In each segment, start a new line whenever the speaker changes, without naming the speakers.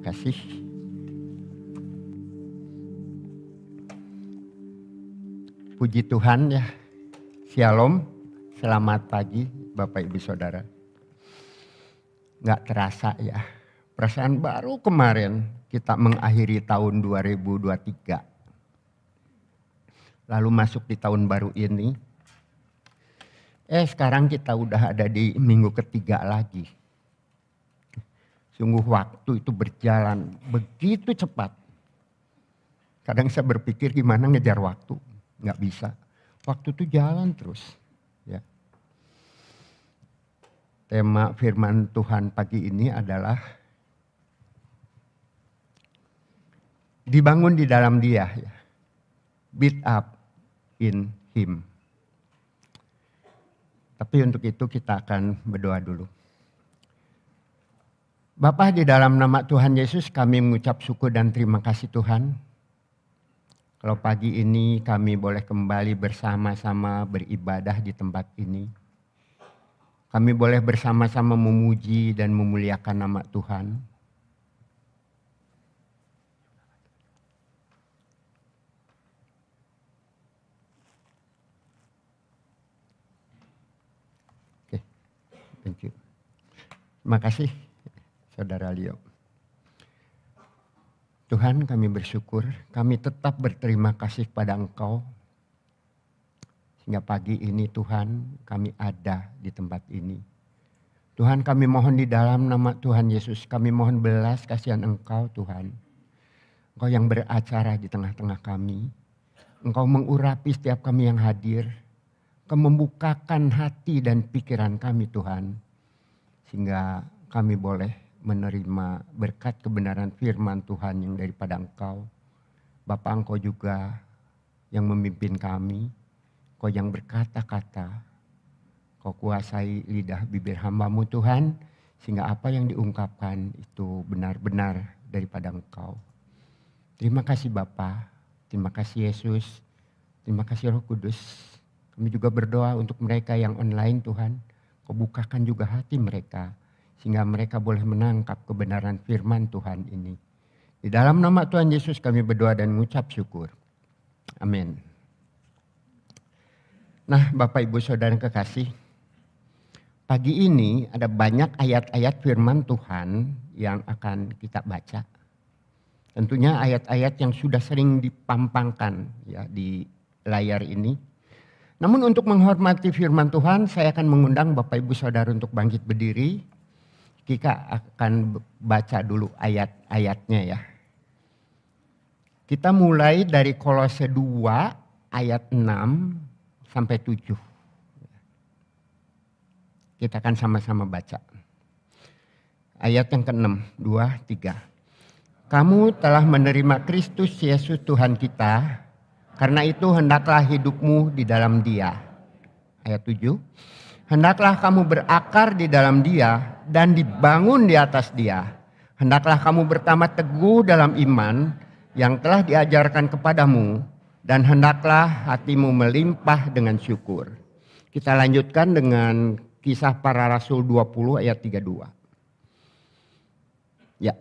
kasih. Puji Tuhan ya. Shalom. Selamat pagi Bapak Ibu Saudara. Nggak terasa ya. Perasaan baru kemarin kita mengakhiri tahun 2023. Lalu masuk di tahun baru ini. Sekarang kita udah ada di minggu ketiga lagi. Sungguh waktu itu berjalan begitu cepat. Kadang saya berpikir gimana ngejar waktu. Nggak bisa. Waktu itu jalan terus. Ya. Tema firman Tuhan pagi ini adalah dibangun di dalam Dia. Ya. Build up in Him. Tapi untuk itu kita akan berdoa dulu. Bapa, di dalam nama Tuhan Yesus kami mengucap syukur dan terima kasih Tuhan. Kalau pagi ini kami boleh kembali bersama-sama beribadah di tempat ini. Kami boleh bersama-sama memuji dan memuliakan nama Tuhan. Oke, thank you. Terima kasih. Saudara Leo. Tuhan, kami bersyukur, kami tetap berterima kasih kepada Engkau. Sehingga pagi ini Tuhan kami ada di tempat ini. Tuhan, kami mohon di dalam nama Tuhan Yesus, kami mohon belas kasihan Engkau Tuhan. Engkau yang beracara di tengah-tengah kami. Engkau mengurapi setiap kami yang hadir. Engkau membukakan hati dan pikiran kami Tuhan. Sehingga kami boleh menerima berkat kebenaran firman Tuhan yang daripada Engkau. Bapa, Engkau juga yang memimpin kami. Engkau yang berkata-kata. Engkau kuasai lidah bibir hamba-Mu Tuhan. Sehingga apa yang diungkapkan itu benar-benar daripada Engkau. Terima kasih Bapa. Terima kasih Yesus. Terima kasih Roh Kudus. Kami juga berdoa untuk mereka yang online Tuhan. Engkau bukakan juga hati mereka. Sehingga mereka boleh menangkap kebenaran firman Tuhan ini. Di dalam nama Tuhan Yesus kami berdoa dan mengucap syukur. Amin. Nah Bapak Ibu Saudara yang kekasih. Pagi ini ada banyak ayat-ayat firman Tuhan yang akan kita baca. Tentunya ayat-ayat yang sudah sering dipampangkan ya di layar ini. Namun untuk menghormati firman Tuhan saya akan mengundang Bapak Ibu Saudara untuk bangkit berdiri. Kita akan baca dulu ayat-ayatnya ya. Kita mulai dari Kolose 2 ayat 6 sampai 7. Kita akan sama-sama baca. Ayat yang ke-6, 2, 3. Kamu telah menerima Kristus Yesus Tuhan kita, karena itu hendaklah hidupmu di dalam Dia. Ayat 7. Hendaklah kamu berakar di dalam Dia dan dibangun di atas Dia. Hendaklah kamu bertambah teguh dalam iman yang telah diajarkan kepadamu. Dan hendaklah hatimu melimpah dengan syukur. Kita lanjutkan dengan Kisah Para Rasul 20 ayat 32. Ya.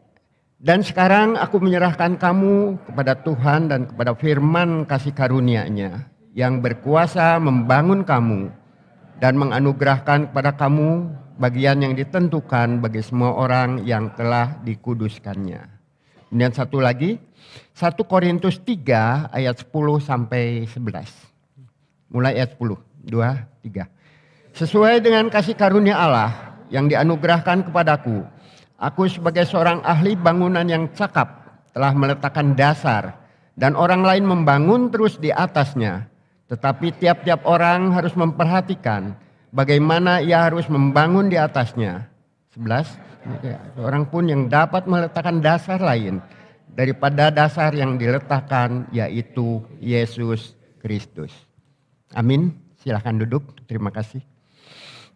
Dan sekarang aku menyerahkan kamu kepada Tuhan dan kepada firman kasih karunia-Nya yang berkuasa membangun kamu dan menganugerahkan kepada kamu bagian yang ditentukan bagi semua orang yang telah dikuduskannya. Kemudian satu lagi, 1 Korintus 3 ayat 10 sampai 11. Mulai ayat 10, 2, 3. Sesuai dengan kasih karunia Allah yang dianugerahkan kepadaku, aku sebagai seorang ahli bangunan yang cakap telah meletakkan dasar dan orang lain membangun terus di atasnya. Tetapi tiap-tiap orang harus memperhatikan bagaimana ia harus membangun di atasnya. 11. Seorang pun yang dapat meletakkan dasar lain daripada dasar yang diletakkan, yaitu Yesus Kristus. Amin. Silakan duduk. Terima kasih.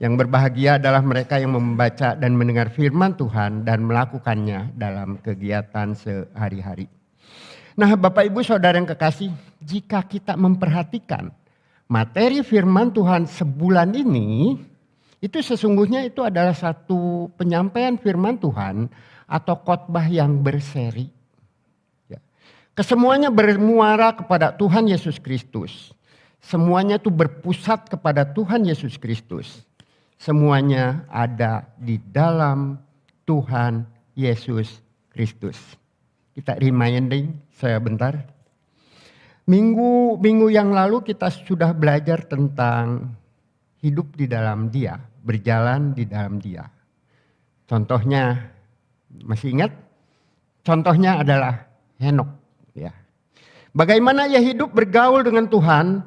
Yang berbahagia adalah mereka yang membaca dan mendengar firman Tuhan dan melakukannya dalam kegiatan sehari-hari. Nah Bapak Ibu Saudara yang kekasih, jika kita memperhatikan materi firman Tuhan sebulan ini, itu sesungguhnya itu adalah satu penyampaian firman Tuhan atau khotbah yang berseri. Ya. Kesemuanya bermuara kepada Tuhan Yesus Kristus. Semuanya itu berpusat kepada Tuhan Yesus Kristus. Semuanya ada di dalam Tuhan Yesus Kristus. Kita reminding saya bentar. Minggu yang lalu kita sudah belajar tentang hidup di dalam Dia, berjalan di dalam Dia. Contohnya, masih ingat? Contohnya adalah Henok. Ya. Bagaimana ia hidup bergaul dengan Tuhan,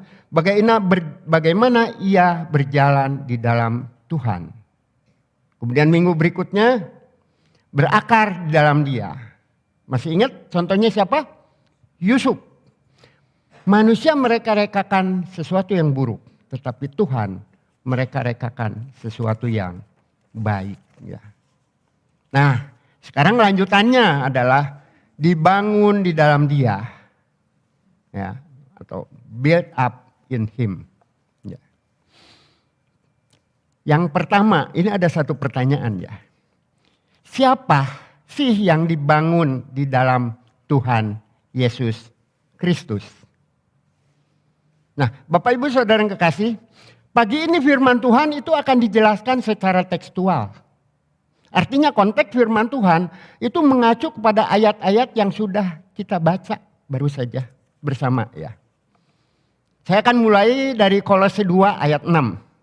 bagaimana ia berjalan di dalam Tuhan. Kemudian minggu berikutnya berakar di dalam Dia. Masih ingat contohnya siapa? Yusuf. Manusia mereka-rekakan sesuatu yang buruk, tetapi Tuhan mereka-rekakan sesuatu yang baik. Ya. Nah, sekarang lanjutannya adalah dibangun di dalam Dia, ya, atau build up in Him. Ya. Yang pertama, ini ada satu pertanyaan ya. Siapa sih yang dibangun di dalam Tuhan Yesus Kristus? Nah, Bapak Ibu Saudara yang kekasih, pagi ini firman Tuhan itu akan dijelaskan secara tekstual. Artinya konteks firman Tuhan itu mengacu kepada ayat-ayat yang sudah kita baca baru saja bersama ya. Saya akan mulai dari Kolose 2 ayat 6.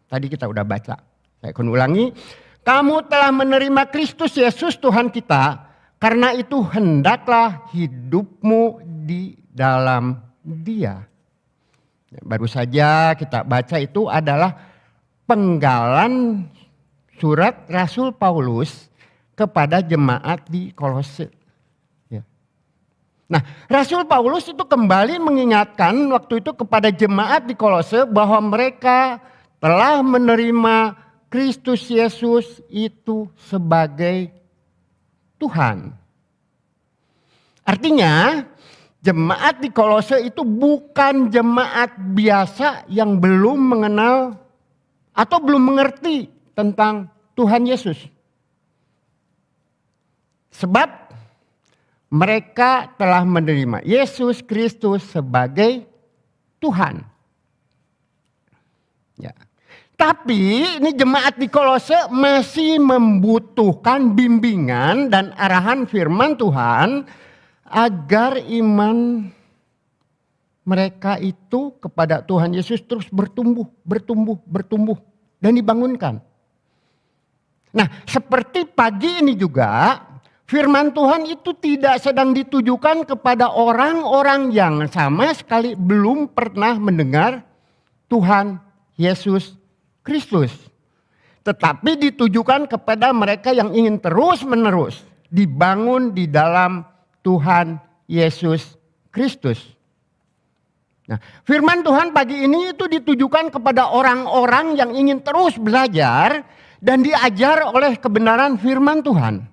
Tadi kita udah baca. Saya akan ulangi. Kamu telah menerima Kristus Yesus Tuhan kita. Karena itu hendaklah hidupmu di dalam Dia. Baru saja kita baca itu adalah penggalan surat Rasul Paulus kepada jemaat di Kolose. Ya. Nah, Rasul Paulus itu kembali mengingatkan waktu itu kepada jemaat di Kolose bahwa mereka telah menerima Kristus Yesus itu sebagai Tuhan. Artinya jemaat di Kolose itu bukan jemaat biasa yang belum mengenal atau belum mengerti tentang Tuhan Yesus. Sebab mereka telah menerima Yesus Kristus sebagai Tuhan. Ya. Tapi ini jemaat di Kolose masih membutuhkan bimbingan dan arahan firman Tuhan agar iman mereka itu kepada Tuhan Yesus terus bertumbuh dan dibangunkan. Nah, seperti pagi ini juga firman Tuhan itu tidak sedang ditujukan kepada orang-orang yang sama sekali belum pernah mendengar Tuhan Yesus Kristus. Tetapi ditujukan kepada mereka yang ingin terus-menerus dibangun di dalam Tuhan Yesus Kristus. Nah, firman Tuhan pagi ini itu ditujukan kepada orang-orang yang ingin terus belajar dan diajar oleh kebenaran firman Tuhan.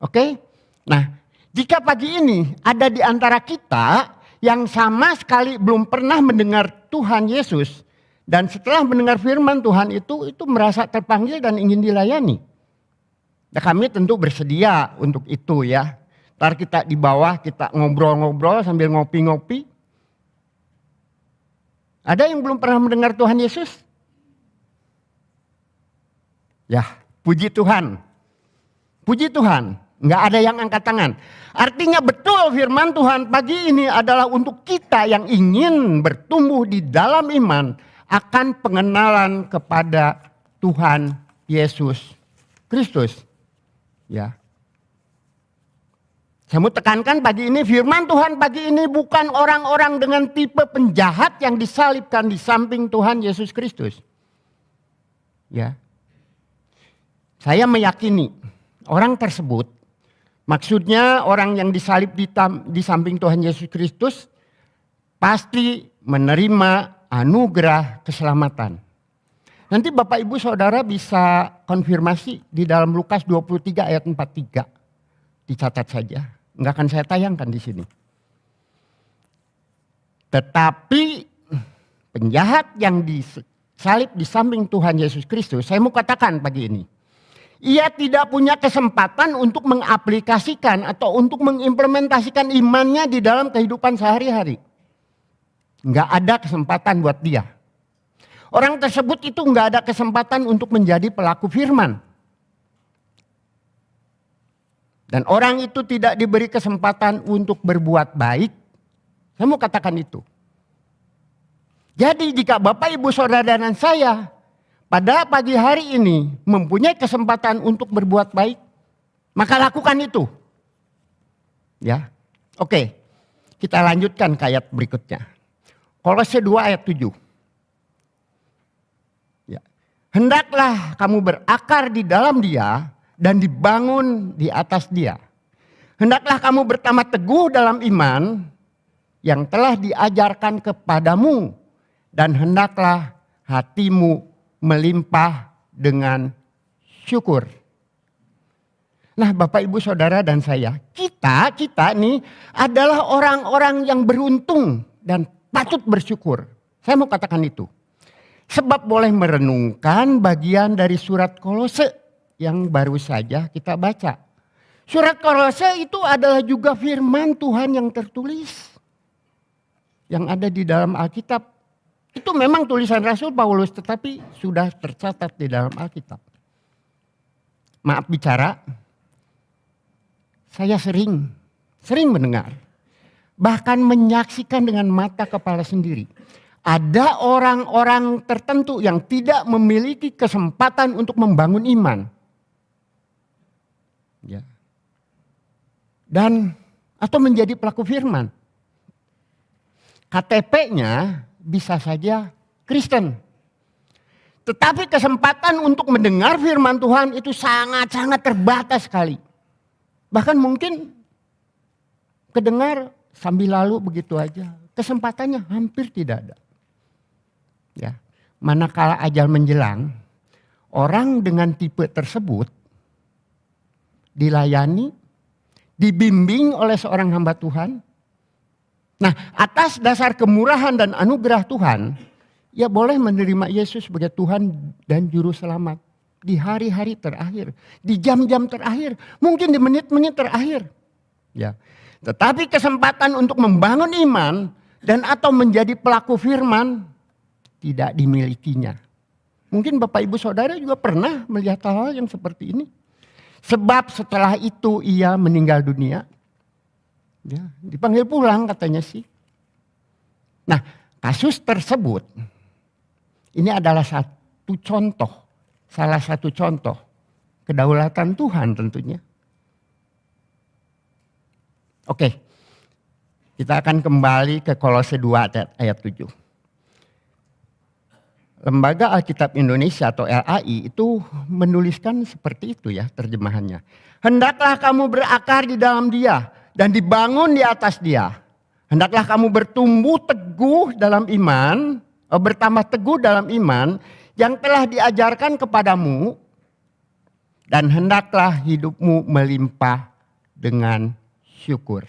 Oke? Nah, jika pagi ini ada di antara kita yang sama sekali belum pernah mendengar Tuhan Yesus dan setelah mendengar firman Tuhan itu merasa terpanggil dan ingin dilayani. Nah, kami tentu bersedia untuk itu ya. Ntar kita di bawah kita ngobrol-ngobrol sambil ngopi-ngopi. Ada yang belum pernah mendengar Tuhan Yesus? Ya, puji Tuhan. Puji Tuhan. Nggak ada yang angkat tangan. Artinya betul firman Tuhan pagi ini adalah untuk kita yang ingin bertumbuh di dalam iman akan pengenalan kepada Tuhan Yesus Kristus. Ya. Saya mau tekankan pagi ini firman Tuhan pagi ini bukan orang-orang dengan tipe penjahat yang disalibkan di samping Tuhan Yesus Kristus. Ya. Saya meyakini orang tersebut, maksudnya orang yang disalib di samping Tuhan Yesus Kristus pasti menerima anugerah keselamatan. Nanti Bapak Ibu Saudara bisa konfirmasi di dalam Lukas 23 ayat 43. Dicatat saja, enggak akan saya tayangkan di sini. Tetapi penjahat yang disalib di samping Tuhan Yesus Kristus, saya mau katakan pagi ini, ia tidak punya kesempatan untuk mengaplikasikan atau untuk mengimplementasikan imannya di dalam kehidupan sehari-hari. Nggak ada kesempatan buat dia. Orang tersebut itu nggak ada kesempatan untuk menjadi pelaku firman. Dan orang itu tidak diberi kesempatan untuk berbuat baik. Saya mau katakan itu. Jadi jika Bapak, Ibu, Saudara dan saya pada pagi hari ini mempunyai kesempatan untuk berbuat baik, maka lakukan itu. Ya. Oke. Kita lanjutkan ke ayat berikutnya. Kolose 2 ayat 7. Ya. Hendaklah kamu berakar di dalam Dia dan dibangun di atas Dia. Hendaklah kamu bertambah teguh dalam iman yang telah diajarkan kepadamu, dan hendaklah hatimu melimpah dengan syukur. Nah, Bapak, Ibu, Saudara dan saya, kita nih adalah orang-orang yang beruntung dan patut bersyukur. Saya mau katakan itu. Sebab boleh merenungkan bagian dari surat Kolose yang baru saja kita baca. Surat Kolose itu adalah juga firman Tuhan yang tertulis. Yang ada di dalam Alkitab. Itu memang tulisan Rasul Paulus, tetapi sudah tercatat di dalam Alkitab. Maaf bicara, saya sering mendengar. Bahkan menyaksikan dengan mata kepala sendiri. Ada orang-orang tertentu yang tidak memiliki kesempatan untuk membangun iman. Ya. Dan atau menjadi pelaku firman. KTP-nya bisa saja Kristen. Tetapi kesempatan untuk mendengar firman Tuhan itu sangat-sangat terbatas sekali. Bahkan mungkin kedengar sambil lalu begitu aja. Kesempatannya hampir tidak ada. Ya. Manakala ajal menjelang, orang dengan tipe tersebut dilayani, dibimbing oleh seorang hamba Tuhan. Nah, atas dasar kemurahan dan anugerah Tuhan, ia boleh menerima Yesus sebagai Tuhan dan Juru Selamat. Di hari-hari terakhir, di jam-jam terakhir, mungkin di menit-menit terakhir. Ya. Tetapi kesempatan untuk membangun iman dan atau menjadi pelaku firman tidak dimilikinya. Mungkin Bapak, Ibu, Saudara juga pernah melihat hal yang seperti ini. Sebab setelah itu ia meninggal dunia. Ya, dipanggil pulang katanya sih. Nah, kasus tersebut ini adalah salah satu contoh kedaulatan Tuhan tentunya. Oke, kita akan kembali ke Kolose 2 ayat 7. Lembaga Alkitab Indonesia atau LAI itu menuliskan seperti itu ya terjemahannya. Hendaklah kamu berakar di dalam Dia dan dibangun di atas Dia. Hendaklah kamu bertumbuh teguh dalam iman, bertambah teguh dalam iman yang telah diajarkan kepadamu, dan hendaklah hidupmu melimpah dengan syukur.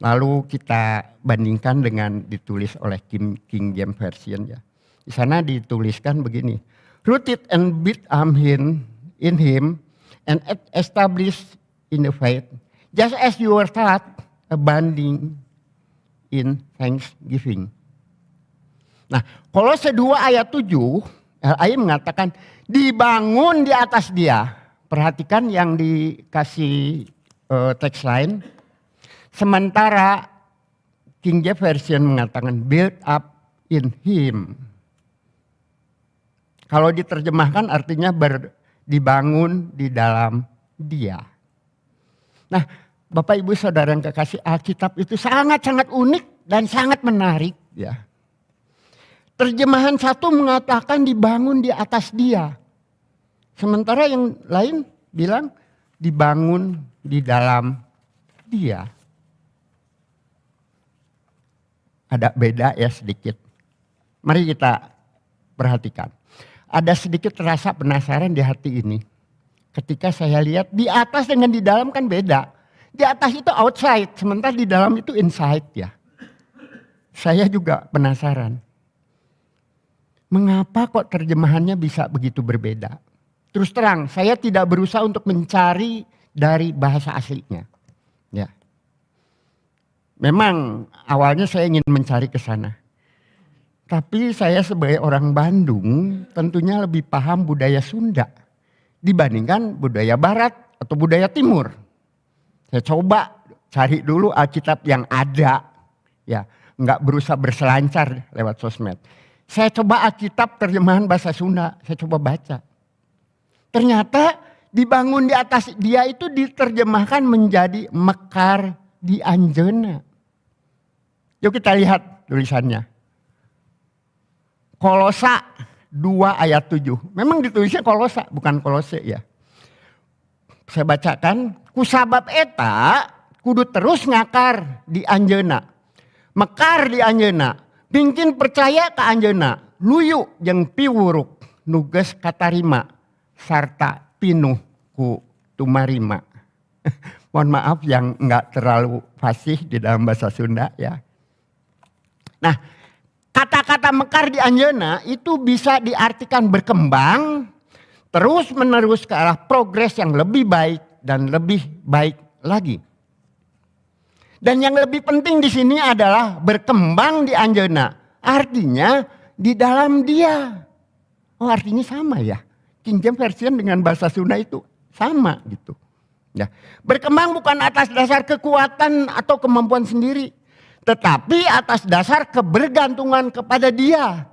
Lalu kita bandingkan dengan ditulis oleh King James Version ya. Di sana dituliskan begini. Rooted and built in him and established in the faith, just as you were taught, abounding in thanksgiving. Nah, Kolose 2 ayat 7, LAI mengatakan dibangun di atas Dia. Perhatikan yang dikasih teks lain. Sementara King James Version mengatakan build up in him. Kalau diterjemahkan artinya dibangun di dalam Dia. Nah, Bapak, Ibu, Saudara yang kekasih, Alkitab itu sangat-sangat unik dan sangat menarik ya. Terjemahan satu mengatakan dibangun di atas Dia. Sementara yang lain bilang dibangun di dalam Dia. Ada beda ya sedikit. Mari kita perhatikan. Ada sedikit rasa penasaran di hati ini. Ketika saya lihat di atas dengan di dalam kan beda. Di atas itu outside, sementara di dalam itu inside ya. Saya juga penasaran. Mengapa kok terjemahannya bisa begitu berbeda? Terus terang, saya tidak berusaha untuk mencari dari bahasa aslinya. Ya. Memang awalnya saya ingin mencari ke sana. Tapi saya sebagai orang Bandung tentunya lebih paham budaya Sunda dibandingkan budaya Barat atau budaya Timur. Saya coba cari dulu Alkitab yang ada. Ya, enggak berusaha berselancar lewat sosmed. Saya coba Alkitab terjemahan bahasa Sunda, saya coba baca. Ternyata dibangun di atas dia itu diterjemahkan menjadi mekar di Anjeuna. Yuk kita lihat tulisannya. Kolosa 2 ayat 7. Memang ditulisnya Kolosa bukan Kolose ya. Saya bacakan. Kusabab eta kudu terus ngakar di Anjeuna. Mekar di Anjeuna. Pingkin percaya ke Anjeuna. Luyu jeung piwuruk nuges katarima sarta pinuh ku tumarima. Mohon maaf yang enggak terlalu fasih di dalam bahasa Sunda ya. Nah, kata-kata mekar di Anjeuna itu bisa diartikan berkembang terus menerus ke arah progres yang lebih baik dan lebih baik lagi. Dan yang lebih penting di sini adalah berkembang di Anjeuna. Artinya di dalam dia. Oh, artinya sama ya. King James Version dengan bahasa Sunda itu sama gitu. Ya. Berkembang bukan atas dasar kekuatan atau kemampuan sendiri. Tetapi atas dasar kebergantungan kepada dia.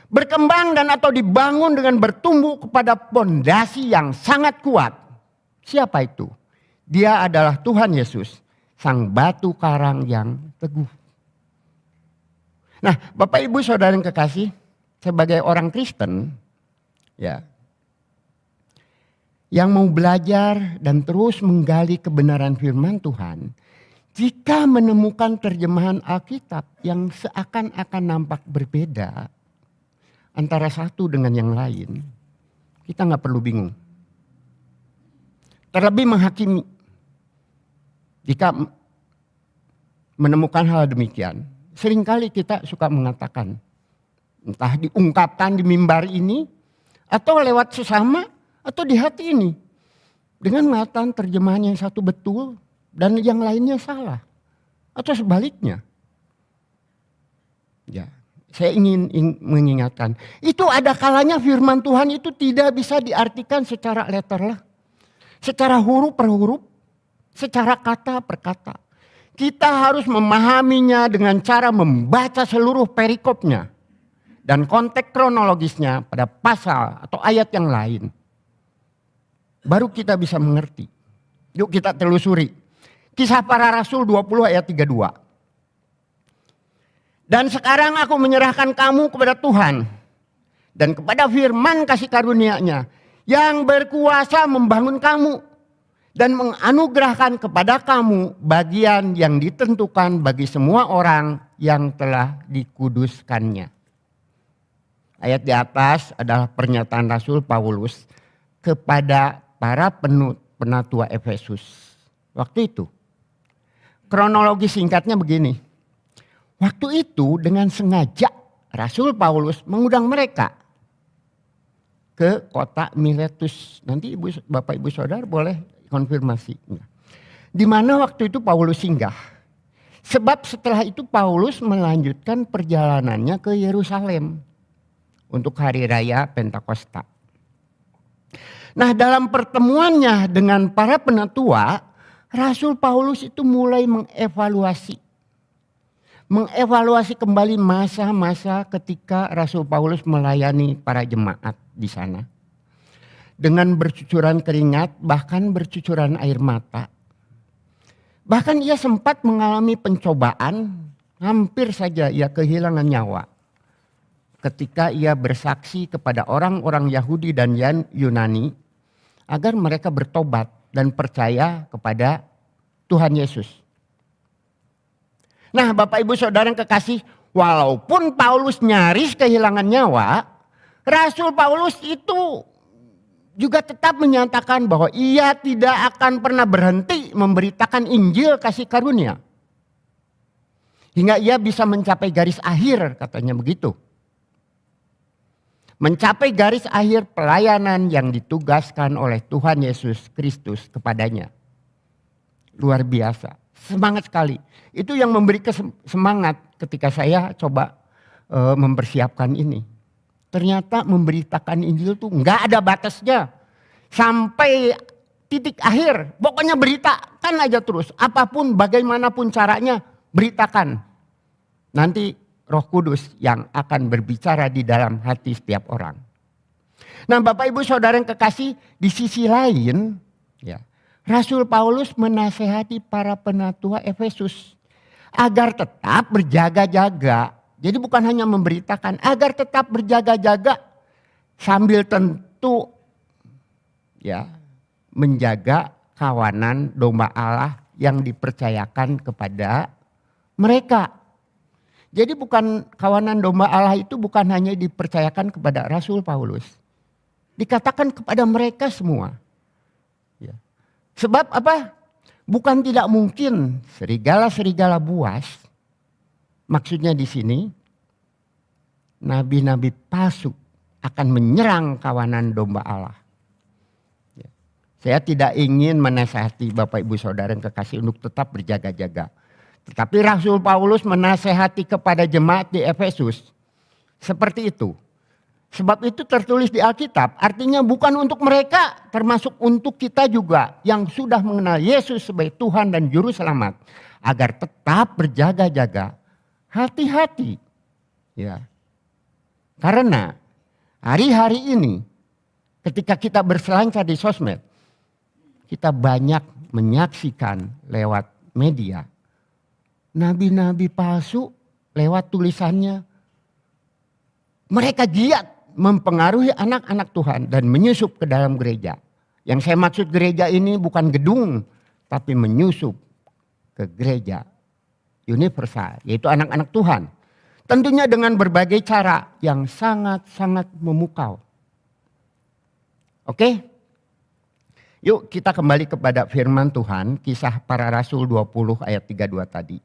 Berkembang dan atau dibangun dengan bertumbuh kepada pondasi yang sangat kuat. Siapa itu? Dia adalah Tuhan Yesus. Sang batu karang yang teguh. Nah, Bapak Ibu Saudara yang kekasih, sebagai orang Kristen, ya, yang mau belajar dan terus menggali kebenaran firman Tuhan, jika menemukan terjemahan Alkitab yang seakan-akan nampak berbeda antara satu dengan yang lain, kita nggak perlu bingung. Terlebih menghakimi. Jika menemukan hal demikian, seringkali kita suka mengatakan, entah diungkapkan di mimbar ini, atau lewat sesama, atau di hati ini. Dengan mengatakan terjemahan yang satu betul, dan yang lainnya salah. Atau sebaliknya. Ya, saya ingin mengingatkan. Itu ada kalanya firman Tuhan itu tidak bisa diartikan secara letterlah. Secara huruf per huruf. Secara kata per kata. Kita harus memahaminya dengan cara membaca seluruh perikopnya. Dan konteks kronologisnya pada pasal atau ayat yang lain. Baru kita bisa mengerti. Yuk kita telusuri. Kisah Para Rasul 20 ayat 32. Dan sekarang aku menyerahkan kamu kepada Tuhan. Dan kepada firman kasih karunia-Nya. Yang berkuasa membangun kamu. Dan menganugerahkan kepada kamu bagian yang ditentukan bagi semua orang yang telah dikuduskannya. Ayat di atas adalah pernyataan Rasul Paulus kepada para penatua Efesus. Waktu itu, kronologi singkatnya begini. Waktu itu dengan sengaja Rasul Paulus mengundang mereka ke kota Miletus. Nanti Bapak Ibu Saudara boleh konfirmasi. Di mana waktu itu Paulus singgah. Sebab setelah itu Paulus melanjutkan perjalanannya ke Yerusalem untuk hari raya Pentakosta. Nah, dalam pertemuannya dengan para penatua, Rasul Paulus itu mulai mengevaluasi kembali masa-masa ketika Rasul Paulus melayani para jemaat di sana. Dengan bercucuran keringat, bahkan bercucuran air mata. Bahkan ia sempat mengalami pencobaan, hampir saja ia kehilangan nyawa. Ketika ia bersaksi kepada orang-orang Yahudi dan Yunani, agar mereka bertobat dan percaya kepada Tuhan Yesus. Nah, Bapak Ibu Saudara yang kekasih, walaupun Paulus nyaris kehilangan nyawa, Rasul Paulus itu juga tetap menyatakan bahwa ia tidak akan pernah berhenti memberitakan Injil kasih karunia. Hingga ia bisa mencapai garis akhir, katanya begitu. mencapai garis akhir pelayanan yang ditugaskan oleh Tuhan Yesus Kristus kepadanya. Luar biasa, semangat sekali. Itu yang memberi semangat ketika saya coba mempersiapkan ini. Ternyata memberitakan Injil tuh nggak ada batasnya. Sampai titik akhir, pokoknya beritakan aja terus. Apapun, bagaimanapun caranya, beritakan. Nanti Roh Kudus yang akan berbicara di dalam hati setiap orang. Nah, Bapak Ibu Saudara yang kekasih, di sisi lain, ya, Rasul Paulus menasehati para penatua Efesus agar tetap berjaga-jaga. Jadi bukan hanya memberitakan, agar tetap berjaga-jaga sambil tentu ya menjaga kawanan domba Allah yang dipercayakan kepada mereka. Jadi bukan kawanan domba Allah itu bukan hanya dipercayakan kepada Rasul Paulus. Dikatakan kepada mereka semua. Ya. Sebab apa? Bukan tidak mungkin serigala-serigala buas. Maksudnya di sini nabi-nabi palsu akan menyerang kawanan domba Allah. Ya. Saya tidak ingin menasihati Bapak Ibu Saudara yang kekasih untuk tetap berjaga-jaga. Tetapi Rasul Paulus menasehati kepada jemaat di Efesus seperti itu. Sebab itu tertulis di Alkitab, artinya bukan untuk mereka, termasuk untuk kita juga yang sudah mengenal Yesus sebagai Tuhan dan Juru Selamat, agar tetap berjaga-jaga, hati-hati. Ya. Karena hari-hari ini ketika kita berselancar di sosmed, kita banyak menyaksikan lewat media nabi-nabi palsu lewat tulisannya. Mereka giat mempengaruhi anak-anak Tuhan dan menyusup ke dalam gereja. Yang saya maksud gereja ini bukan gedung, tapi menyusup ke gereja universal, yaitu anak-anak Tuhan. Tentunya dengan berbagai cara yang sangat-sangat memukau. Oke? Yuk kita kembali kepada firman Tuhan, Kisah Para Rasul 20 ayat 32 tadi.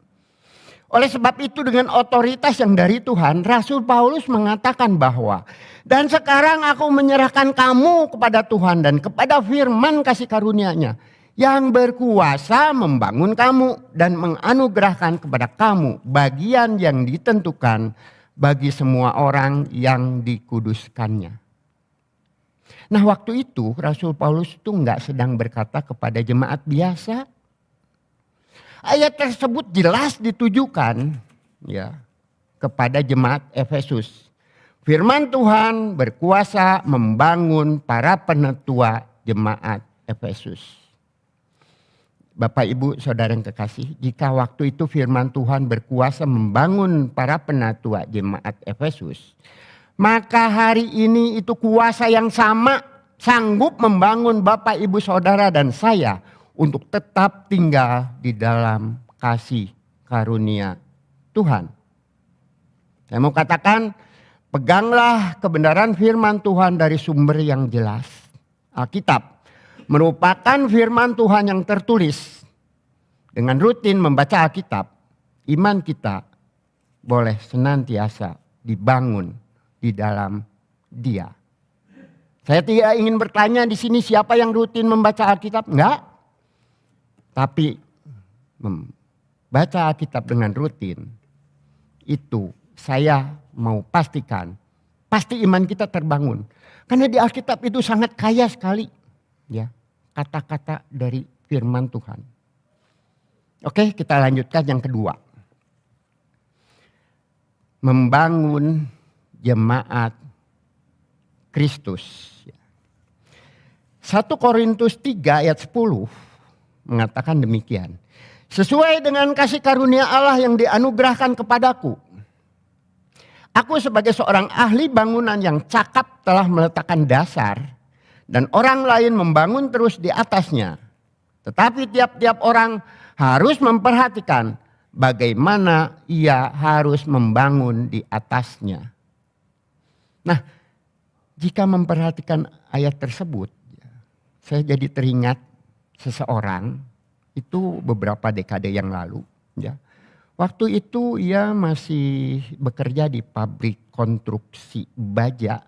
Oleh sebab itu dengan otoritas yang dari Tuhan, Rasul Paulus mengatakan bahwa, dan sekarang aku menyerahkan kamu kepada Tuhan dan kepada firman kasih karunia-Nya yang berkuasa membangun kamu dan menganugerahkan kepada kamu bagian yang ditentukan bagi semua orang yang dikuduskannya. Nah, waktu itu Rasul Paulus itu enggak sedang berkata kepada jemaat biasa. Ayat tersebut jelas ditujukan ya kepada jemaat Efesus. Firman Tuhan berkuasa membangun para penatua jemaat Efesus. Bapak Ibu Saudara yang kekasih, jika waktu itu firman Tuhan berkuasa membangun para penatua jemaat Efesus, maka hari ini itu kuasa yang sama sanggup membangun Bapak Ibu Saudara dan saya untuk tetap tinggal di dalam kasih karunia Tuhan. Saya mau katakan, peganglah kebenaran firman Tuhan dari sumber yang jelas. Alkitab merupakan firman Tuhan yang tertulis. Dengan rutin membaca Alkitab, iman kita boleh senantiasa dibangun di dalam Dia. Saya tidak ingin bertanya di sini siapa yang rutin membaca Alkitab, enggak. Tapi membaca Alkitab dengan rutin, itu saya mau pastikan, pasti iman kita terbangun. Karena di Alkitab itu sangat kaya sekali ya kata-kata dari firman Tuhan. Oke, kita lanjutkan yang kedua. Membangun jemaat Kristus. 1 Korintus 3 ayat 10 mengatakan demikian. Sesuai dengan kasih karunia Allah yang dianugerahkan kepadaku, aku sebagai seorang ahli bangunan yang cakap telah meletakkan dasar dan orang lain membangun terus di atasnya. Tetapi tiap-tiap orang harus memperhatikan bagaimana ia harus membangun di atasnya. Nah, jika memperhatikan ayat tersebut, saya jadi teringat seseorang itu beberapa dekade yang lalu. Ya. Waktu itu ia masih bekerja di pabrik konstruksi baja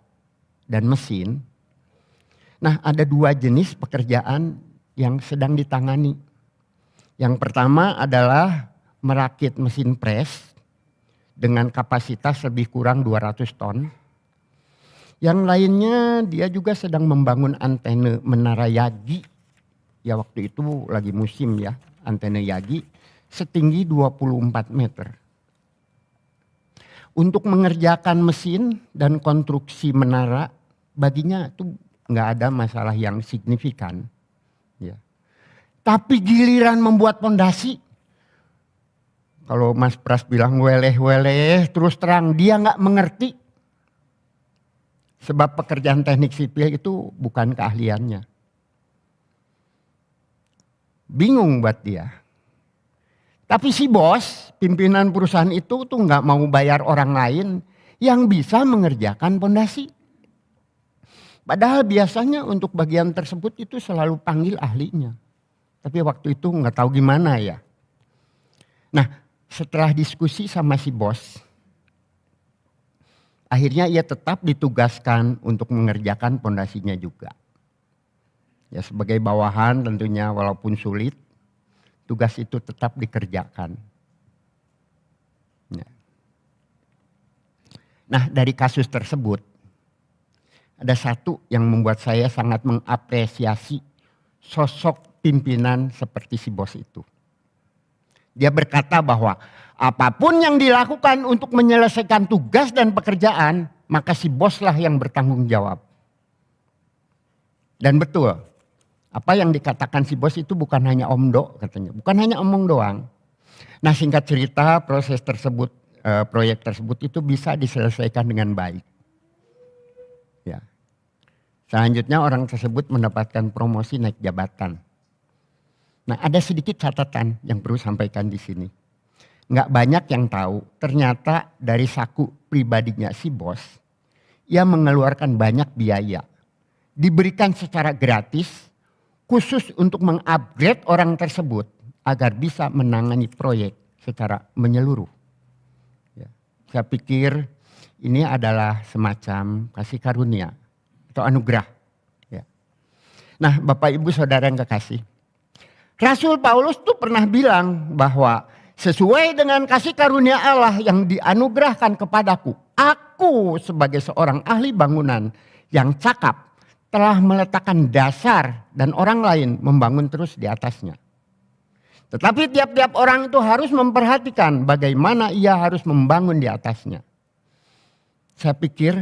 dan mesin. Nah, ada 2 jenis pekerjaan yang sedang ditangani. Yang pertama adalah merakit mesin pres dengan kapasitas lebih kurang 200 ton. Yang lainnya dia juga sedang membangun antena menara Yagi. Ya waktu itu lagi musim ya, antena Yagi setinggi 24 meter. Untuk mengerjakan mesin dan konstruksi menara, baginya itu nggak ada masalah yang signifikan. Ya. Tapi giliran membuat pondasi, kalau Mas Pras bilang weleh-weleh, terus terang dia nggak mengerti. Sebab pekerjaan teknik sipil itu bukan keahliannya. Bingung buat dia. Tapi si bos, pimpinan perusahaan itu tuh nggak mau bayar orang lain yang bisa mengerjakan pondasi. Padahal biasanya untuk bagian tersebut itu selalu panggil ahlinya. Tapi waktu itu nggak tahu gimana ya. Nah, setelah diskusi sama si bos, akhirnya ia tetap ditugaskan untuk mengerjakan pondasinya juga. Ya sebagai bawahan tentunya walaupun sulit, tugas itu tetap dikerjakan. Nah dari kasus tersebut, ada satu yang membuat saya sangat mengapresiasi sosok pimpinan seperti si bos itu. Dia berkata bahwa apapun yang dilakukan untuk menyelesaikan tugas dan pekerjaan, maka si boslah yang bertanggung jawab. Dan betul, apa yang dikatakan si bos itu bukan hanya omdo katanya, bukan hanya omong doang. Nah singkat cerita proses tersebut, proyek tersebut itu bisa diselesaikan dengan baik. Ya. Selanjutnya orang tersebut mendapatkan promosi naik jabatan. Nah ada sedikit catatan yang perlu sampaikan di sini. Nggak banyak yang tahu, ternyata dari saku pribadinya si bos, ia mengeluarkan banyak biaya. Diberikan secara gratis, khusus untuk mengupgrade orang tersebut agar bisa menangani proyek secara menyeluruh. Ya, saya pikir ini adalah semacam kasih karunia atau anugerah. Ya. Nah Bapak Ibu Saudara yang kekasih, Rasul Paulus tuh pernah bilang bahwa sesuai dengan kasih karunia Allah yang dianugerahkan kepadaku, aku sebagai seorang ahli bangunan yang cakap telah meletakkan dasar dan orang lain membangun terus di atasnya. Tetapi tiap-tiap orang itu harus memperhatikan bagaimana ia harus membangun di atasnya. Saya pikir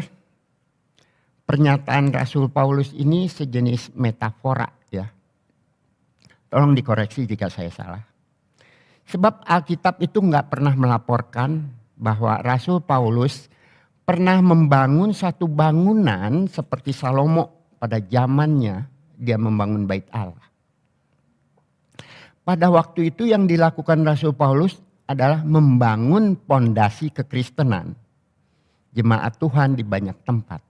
pernyataan Rasul Paulus ini sejenis metafora ya. Tolong dikoreksi jika saya salah. Sebab Alkitab itu nggak pernah melaporkan bahwa Rasul Paulus pernah membangun satu bangunan seperti Salomo. Pada zamannya dia membangun bait Allah. Pada waktu itu yang dilakukan Rasul Paulus adalah membangun pondasi kekristenan. Jemaat Tuhan di banyak tempat.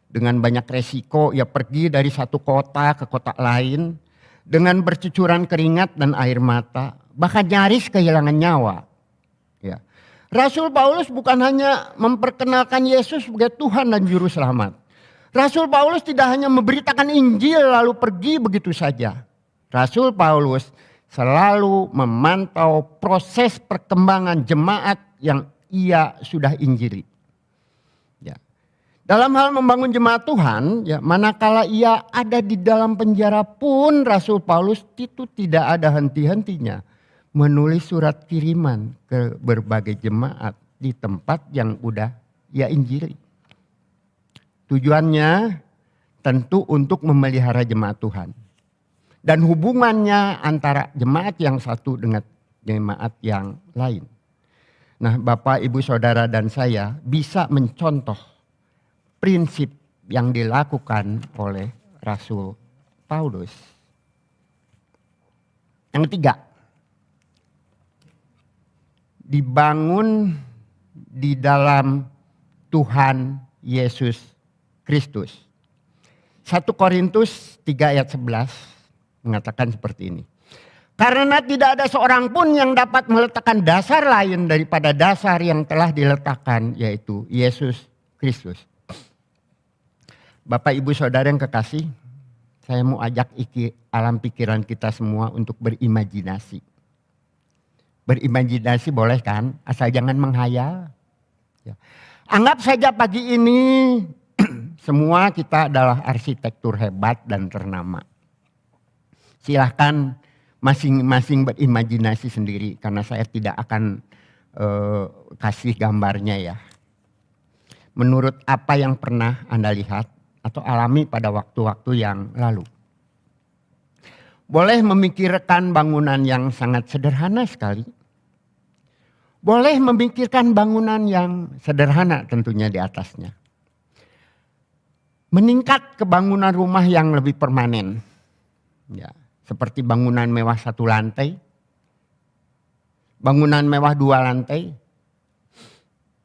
Dengan banyak resiko ia pergi dari satu kota ke kota lain. Dengan bercucuran keringat dan air mata. Bahkan nyaris kehilangan nyawa. Ya. Rasul Paulus bukan hanya memperkenalkan Yesus sebagai Tuhan dan Juru Selamat. Rasul Paulus tidak hanya memberitakan Injil lalu pergi begitu saja. Rasul Paulus selalu memantau proses perkembangan jemaat yang ia sudah injili. Ya. Dalam hal membangun jemaat Tuhan, ya, manakala ia ada di dalam penjara pun Rasul Paulus itu tidak ada henti-hentinya menulis surat kiriman ke berbagai jemaat di tempat yang udah ia injili. Tujuannya tentu untuk memelihara jemaat Tuhan. Dan hubungannya antara jemaat yang satu dengan jemaat yang lain. Nah Bapak, Ibu, Saudara dan saya bisa mencontoh prinsip yang dilakukan oleh Rasul Paulus. Yang ketiga, dibangun di dalam Tuhan Yesus Kristus. 1 Korintus 3 ayat 11 mengatakan seperti ini. Karena tidak ada seorang pun yang dapat meletakkan dasar lain daripada dasar yang telah diletakkan, yaitu Yesus Kristus. Bapak Ibu Saudara yang kekasih, saya mau ajak alam pikiran kita semua untuk berimajinasi. Berimajinasi boleh kan? Asal jangan menghayal. Ya. Anggap saja pagi ini semua kita adalah arsitektur hebat dan ternama. Silahkan masing-masing berimajinasi sendiri karena saya tidak akan kasih gambarnya ya. Menurut apa yang pernah Anda lihat atau alami pada waktu-waktu yang lalu. Boleh memikirkan bangunan yang sangat sederhana sekali. Boleh memikirkan bangunan yang sederhana tentunya di atasnya. Meningkat ke bangunan rumah yang lebih permanen. Ya, seperti bangunan mewah 1 lantai. Bangunan mewah 2 lantai.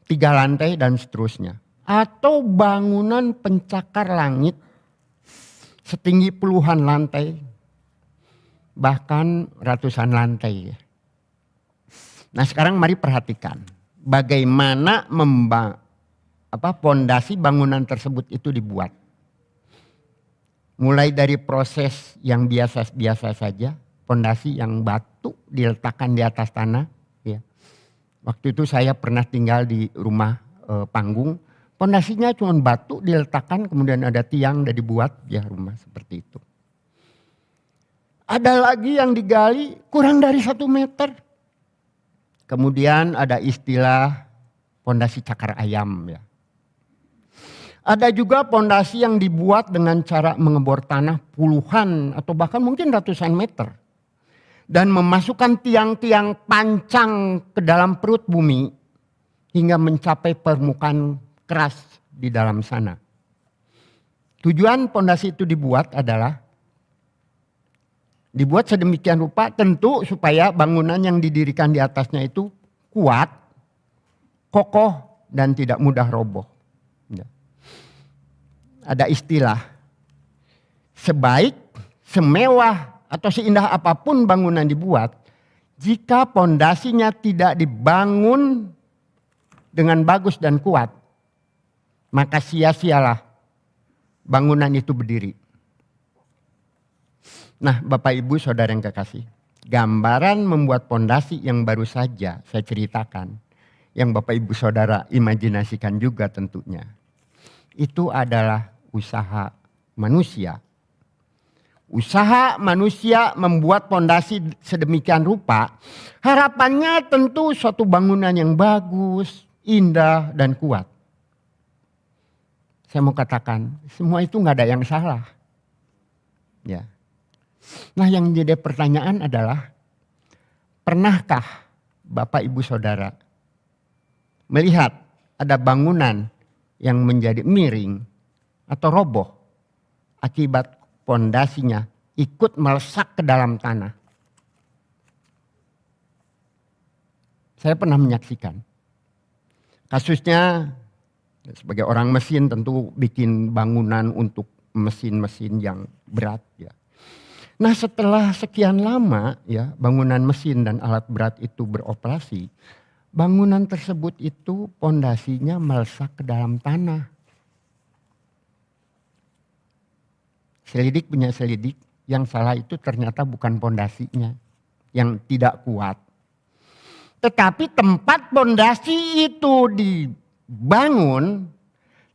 3 lantai dan seterusnya. Atau bangunan pencakar langit setinggi puluhan lantai, bahkan ratusan lantai. Nah sekarang mari perhatikan bagaimana pondasi bangunan tersebut itu dibuat. Mulai dari proses yang biasa-biasa saja, pondasi yang batu diletakkan di atas tanah. Ya. Waktu itu saya pernah tinggal di rumah panggung. Pondasinya cuma batu diletakkan, kemudian ada tiang dan dibuat ya rumah seperti itu. Ada lagi yang digali kurang dari 1 meter. Kemudian ada istilah pondasi cakar ayam ya. Ada juga pondasi yang dibuat dengan cara mengebor tanah puluhan atau bahkan mungkin ratusan meter. Dan memasukkan tiang-tiang pancang ke dalam perut bumi hingga mencapai permukaan keras di dalam sana. Tujuan pondasi itu dibuat adalah dibuat sedemikian rupa tentu supaya bangunan yang didirikan di atasnya itu kuat, kokoh dan tidak mudah roboh. Ya. Ada istilah sebaik, semewah atau seindah apapun bangunan dibuat, jika pondasinya tidak dibangun dengan bagus dan kuat, maka sia-sialah bangunan itu berdiri. Nah Bapak Ibu Saudara yang kekasih, gambaran membuat pondasi yang baru saja saya ceritakan, yang Bapak Ibu Saudara imajinasikan juga tentunya, itu adalah usaha manusia. Usaha manusia membuat pondasi sedemikian rupa, harapannya tentu suatu bangunan yang bagus, indah dan kuat. Saya mau katakan, semua itu nggak ada yang salah. Ya. Nah yang jadi pertanyaan adalah, pernahkah Bapak Ibu Saudara melihat ada bangunan yang menjadi miring atau roboh akibat pondasinya ikut melesak ke dalam tanah? Saya pernah menyaksikan. Kasusnya sebagai orang mesin tentu bikin bangunan untuk mesin-mesin yang berat ya. Nah setelah sekian lama ya bangunan mesin dan alat berat itu beroperasi, bangunan tersebut itu pondasinya melesak ke dalam tanah. Selidik punya selidik, yang salah itu ternyata bukan pondasinya yang tidak kuat. Tetapi tempat pondasi itu dibangun,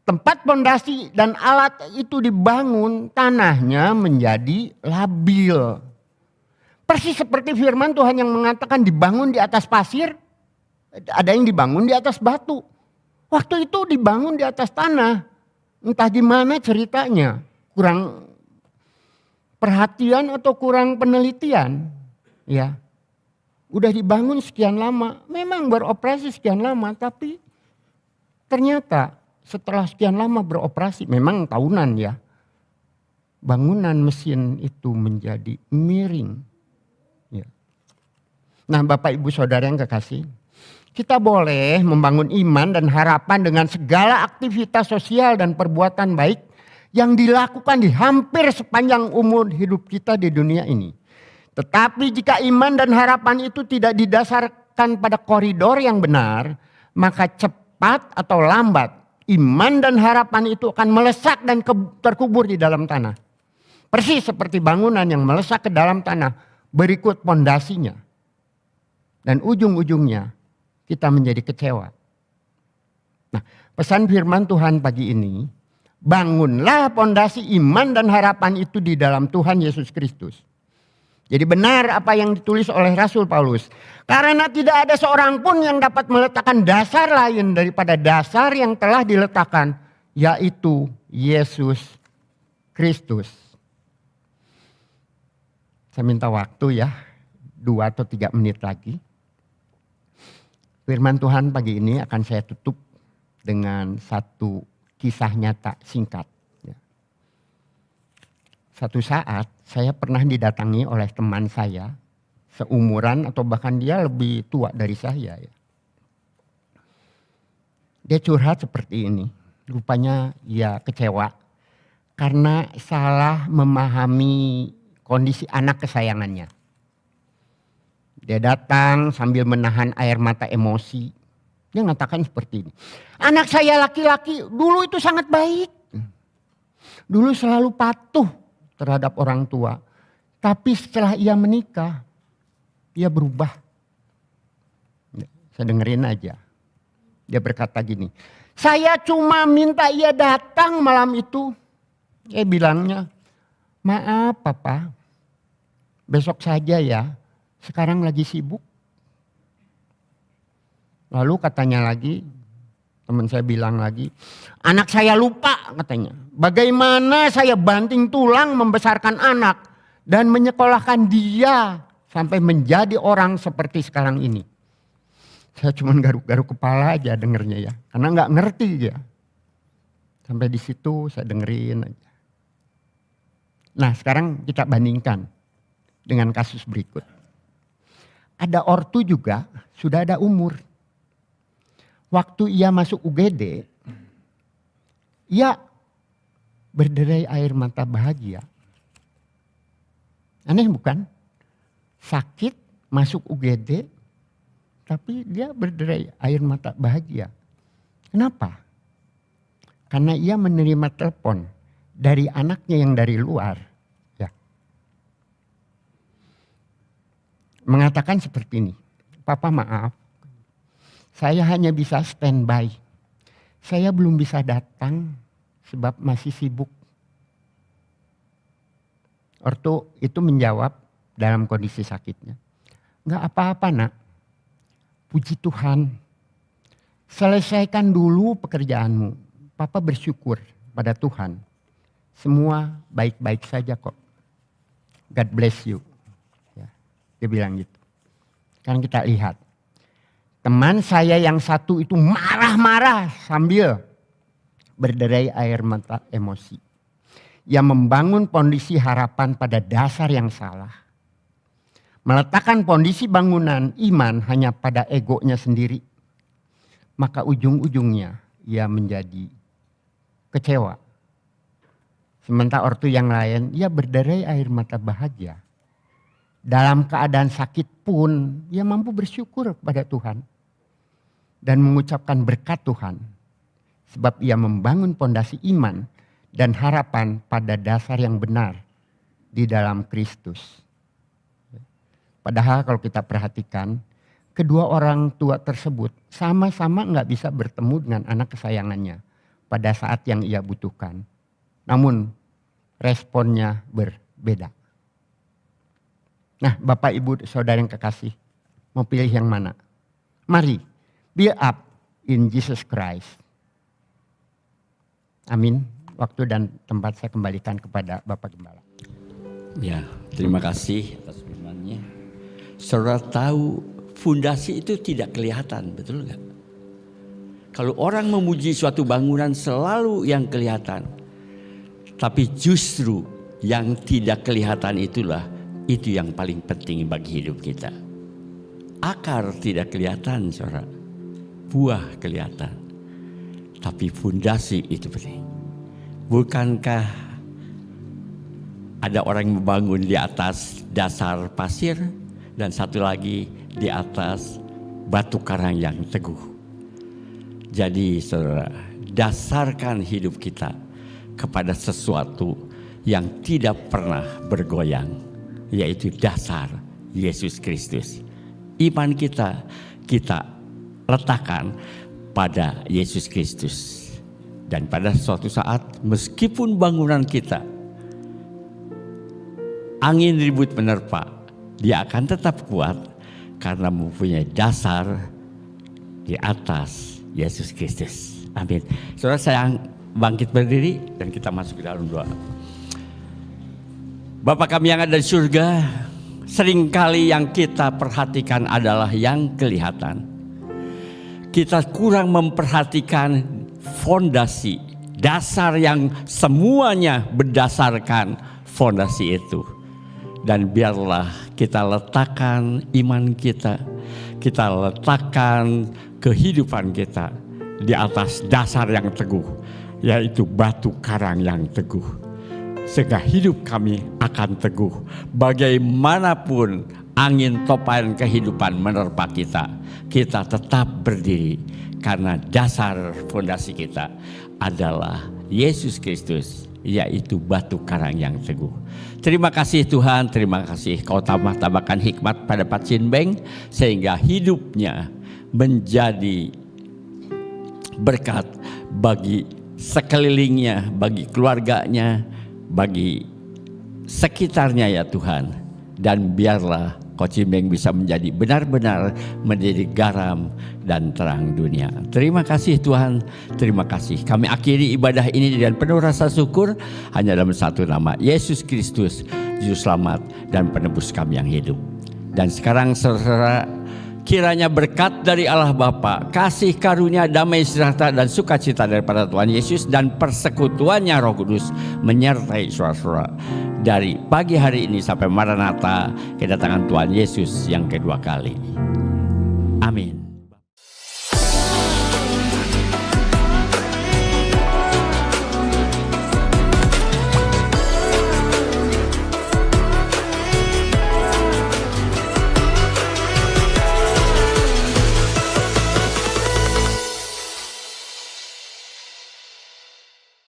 tempat pondasi dan alat itu dibangun, tanahnya menjadi labil. Persis seperti firman Tuhan yang mengatakan dibangun di atas pasir, ada yang dibangun di atas batu. Waktu itu dibangun di atas tanah. Entah gimana ceritanya, kurang perhatian atau kurang penelitian. Ya. Udah dibangun sekian lama, memang beroperasi sekian lama, tapi ternyata setelah sekian lama beroperasi, memang tahunan ya, bangunan mesin itu menjadi miring. Ya. Nah Bapak Ibu Saudara yang kekasih, kita boleh membangun iman dan harapan dengan segala aktivitas sosial dan perbuatan baik yang dilakukan di hampir sepanjang umur hidup kita di dunia ini. Tetapi jika iman dan harapan itu tidak didasarkan pada koridor yang benar, maka cepat atau lambat iman dan harapan itu akan melesak dan terkubur di dalam tanah. Persis seperti bangunan yang melesak ke dalam tanah berikut pondasinya. Dan ujung-ujungnya kita menjadi kecewa. Nah, pesan firman Tuhan pagi ini, bangunlah pondasi iman dan harapan itu di dalam Tuhan Yesus Kristus. Jadi benar apa yang ditulis oleh Rasul Paulus. Karena tidak ada seorang pun yang dapat meletakkan dasar lain daripada dasar yang telah diletakkan, yaitu Yesus Kristus. Saya minta waktu ya, 2 atau 3 menit lagi. Firman Tuhan pagi ini akan saya tutup dengan satu kisah nyata singkat. Satu saat saya pernah didatangi oleh teman saya, seumuran atau bahkan dia lebih tua dari saya. Dia curhat seperti ini, rupanya ia kecewa karena salah memahami kondisi anak kesayangannya. Dia datang sambil menahan air mata emosi. Dia mengatakan seperti ini. Anak saya laki-laki dulu itu sangat baik. Dulu selalu patuh terhadap orang tua. Tapi setelah ia menikah, ia berubah. Saya dengerin aja. Dia berkata gini. Saya cuma minta ia datang malam itu. Dia bilangnya, maaf papa. Besok saja ya. Sekarang lagi sibuk. Lalu katanya lagi, teman saya bilang lagi, anak saya lupa katanya. Bagaimana saya banting tulang membesarkan anak dan menyekolahkan dia sampai menjadi orang seperti sekarang ini. Saya cuma garuk-garuk kepala aja dengernya ya, karena nggak ngerti dia. Sampai di situ saya dengerin aja. Nah sekarang kita bandingkan dengan kasus berikut. Ada ortu juga sudah ada umur. Waktu ia masuk UGD, ia berderai air mata bahagia. Aneh bukan? Sakit, masuk UGD, tapi dia berderai air mata bahagia. Kenapa? Karena ia menerima telepon dari anaknya yang dari luar. Ya. Mengatakan seperti ini, Papa maaf. Saya hanya bisa standby. Saya belum bisa datang sebab masih sibuk. Ortu itu menjawab dalam kondisi sakitnya. Enggak apa-apa nak. Puji Tuhan. Selesaikan dulu pekerjaanmu. Papa bersyukur pada Tuhan. Semua baik-baik saja kok. God bless you. Ya, dia bilang gitu. Sekarang kita lihat. Teman saya yang satu itu marah-marah sambil berderai air mata emosi. Ia membangun pondisi harapan pada dasar yang salah. Meletakkan pondisi bangunan iman hanya pada egonya sendiri. Maka ujung-ujungnya ia menjadi kecewa. Sementara ortu yang lain ia berderai air mata bahagia. Dalam keadaan sakit pun ia mampu bersyukur kepada Tuhan. Dan mengucapkan berkat Tuhan. Sebab ia membangun pondasi iman dan harapan pada dasar yang benar di dalam Kristus. Padahal kalau kita perhatikan, kedua orang tua tersebut sama-sama gak bisa bertemu dengan anak kesayangannya pada saat yang ia butuhkan. Namun responnya berbeda. Nah Bapak Ibu Saudara yang kekasih, mau pilih yang mana? Mari, build up in Jesus Christ. Amin. Waktu dan tempat saya kembalikan kepada Bapak Gembala.
Ya, terima kasih atas firman-Nya. Saudara tahu fondasi itu tidak kelihatan, betul nggak? Kalau orang memuji suatu bangunan selalu yang kelihatan. Tapi justru yang tidak kelihatan itulah itu yang paling penting bagi hidup kita. Akar tidak kelihatan, saudara. Buah kelihatan. Tapi fondasi itu penting. Bukankah ada orang yang membangun di atas dasar pasir dan satu lagi di atas batu karang yang teguh. Jadi saudara, dasarkan hidup kita kepada sesuatu yang tidak pernah bergoyang, yaitu dasar Yesus Kristus. Iman kita letakkan pada Yesus Kristus. Dan pada suatu saat, meskipun bangunan kita angin ribut menerpa, dia akan tetap kuat karena mempunyai dasar di atas Yesus Kristus. Amin. Saudara, saya bangkit berdiri dan kita masuk ke dalam doa. Bapa kami yang ada di surga, seringkali yang kita perhatikan adalah yang kelihatan. Kita kurang memperhatikan fondasi, dasar yang semuanya berdasarkan fondasi itu. Dan biarlah kita letakkan iman kita letakkan kehidupan kita di atas dasar yang teguh, yaitu batu karang yang teguh. Sehingga hidup kami akan teguh. Bagaimanapun angin topan kehidupan menerpa kita, kita tetap berdiri karena dasar fondasi kita adalah Yesus Kristus, yaitu batu karang yang teguh. Terima kasih Tuhan, terima kasih Kau tambahkan hikmat pada Pak Chin Beng sehingga hidupnya menjadi berkat bagi sekelilingnya, bagi keluarganya, bagi sekitarnya ya Tuhan. Dan biarlah Coach Chin Beng bisa menjadi benar-benar menjadi garam dan terang dunia. Terima kasih Tuhan, terima kasih. Kami akhiri ibadah ini dengan penuh rasa syukur hanya dalam satu nama, Yesus Kristus, Juru Selamat dan Penebus kami yang hidup. Dan sekarang saudara, kiranya berkat dari Allah Bapa, kasih karunia, damai sejahtera dan sukacita daripada Tuhan Yesus dan persekutuannya Roh Kudus menyertai saudara-saudara dari pagi hari ini sampai Maranatha, kedatangan Tuhan Yesus yang kedua kali. Amin.